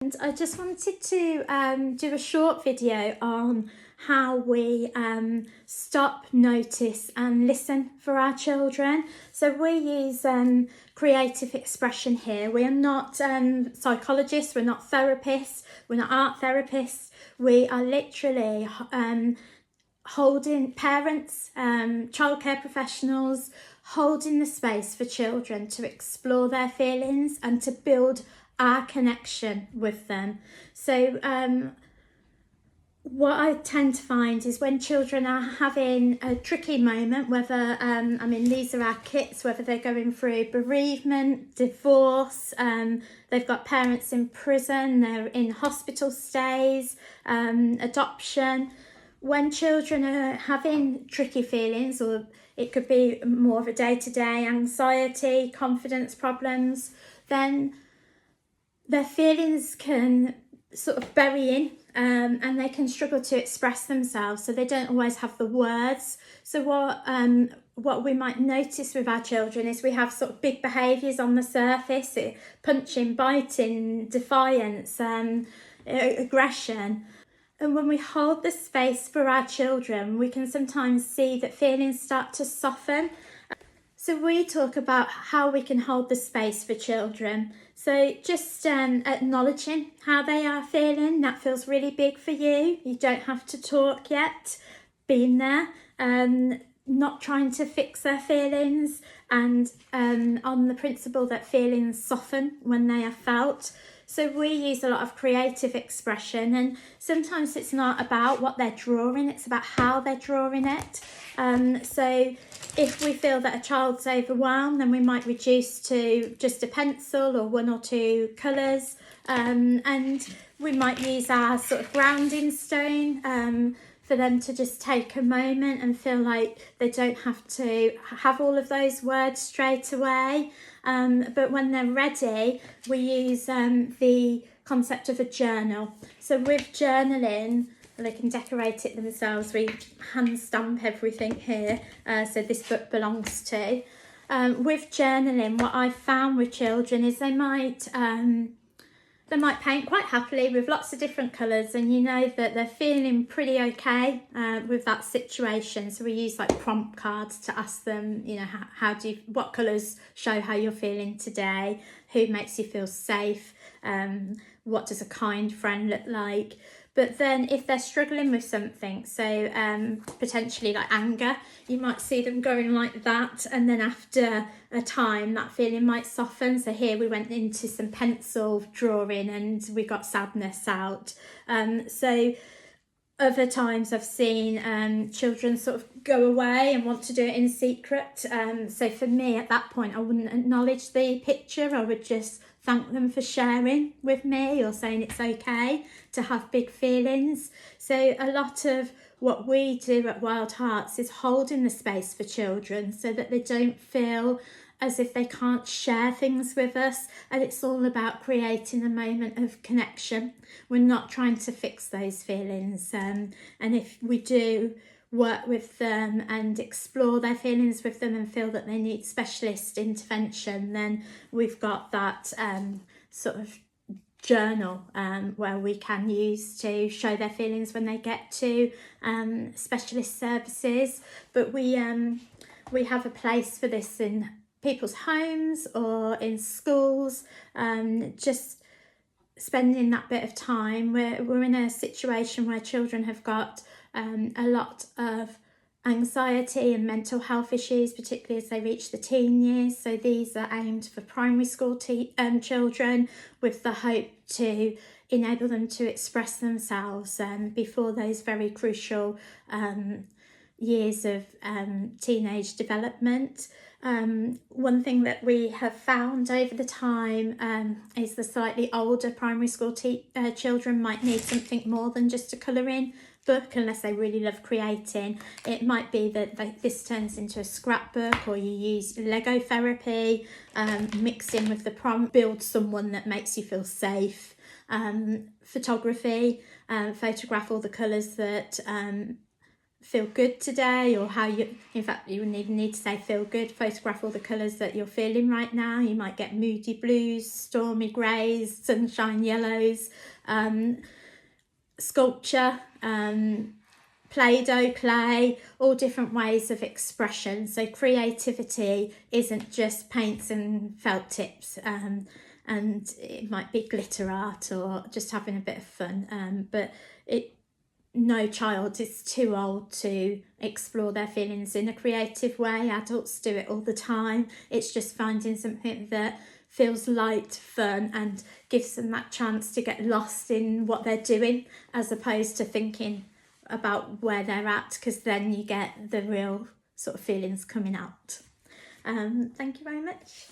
And I just wanted to do a short video on how we stop, notice and listen for our children. So we use creative expression here. We are not psychologists, we're not therapists, we're not art therapists. We are literally holding parents, childcare professionals, holding the space for children to explore their feelings and to build our connection with them. So what I tend to find is when children are having a tricky moment, whether these are our kits, whether they're going through bereavement, divorce, they've got parents in prison, they're in hospital stays, adoption. When children are having tricky feelings, or it could be more of a day-to-day anxiety, confidence problems, then their feelings can sort of bury in and they can struggle to express themselves, so they don't always have the words. So what we might notice with our children is we have sort of big behaviours on the surface, punching, biting, defiance, aggression. And when we hold the space for our children, we can sometimes see that feelings start to soften. So we talk about how we can hold the space for children. So just acknowledging how they are feeling, that feels really big for you. You don't have to talk yet. Being there, not trying to fix their feelings, and on the principle that feelings soften when they are felt. So we use a lot of creative expression, and sometimes it's not about what they're drawing, it's about how they're drawing it. So if we feel that a child's overwhelmed, then we might reduce to just a pencil or one or two colours, and we might use our sort of grounding stone for them to just take a moment and feel like they don't have to have all of those words straight away. But when they're ready, we use the concept of a journal. So with journaling, they can decorate it themselves. We hand stamp everything here, so this book belongs to. With journaling, what I've found with children is they might paint quite happily with lots of different colours, and you know that they're feeling pretty okay with that situation. So we use like prompt cards to ask them, you know, what colours show how you're feeling today, who makes you feel safe, what does a kind friend look like. But then if they're struggling with something, so potentially like anger, you might see them going like that, and then after a time that feeling might soften. So here we went into some pencil drawing and we got sadness out. So other times I've seen children sort of go away and want to do it in secret. So for me at that point, I wouldn't acknowledge the picture. I would just thank them for sharing with me or saying it's okay to have big feelings. So a lot of what we do at Wild Hearts is holding the space for children so that they don't feel as if they can't share things with us, and it's all about creating a moment of connection. We're not trying to fix those feelings, and if we do work with them and explore their feelings with them and feel that they need specialist intervention, then we've got that sort of journal where we can use to show their feelings when they get to specialist services. But we have a place for this in people's homes or in schools, just spending that bit of time. We're in a situation where children have got a lot of anxiety and mental health issues, particularly as they reach the teen years. So these are aimed for primary school children, with the hope to enable them to express themselves before those very crucial years of teenage development. One thing that we have found over the time is the slightly older primary school children might need something more than just a colouring book, unless they really love creating. It might be that this turns into a scrapbook, or you use Lego therapy mixed in with the prompt, build someone that makes you feel safe. Photography, photograph all the colours that feel good today, or how you, in fact you wouldn't even need to say feel good, photograph all the colours that you're feeling right now. You might get moody blues, stormy greys, sunshine yellows, sculpture, Play-Doh, clay, all different ways of expression. So creativity isn't just paints and felt tips, and it might be glitter art or just having a bit of fun, but no child is too old to explore their feelings in a creative way. Adults do it all the time. It's just finding something that feels light, fun, and gives them that chance to get lost in what they're doing, as opposed to thinking about where they're at, because then you get the real sort of feelings coming out. Thank you very much.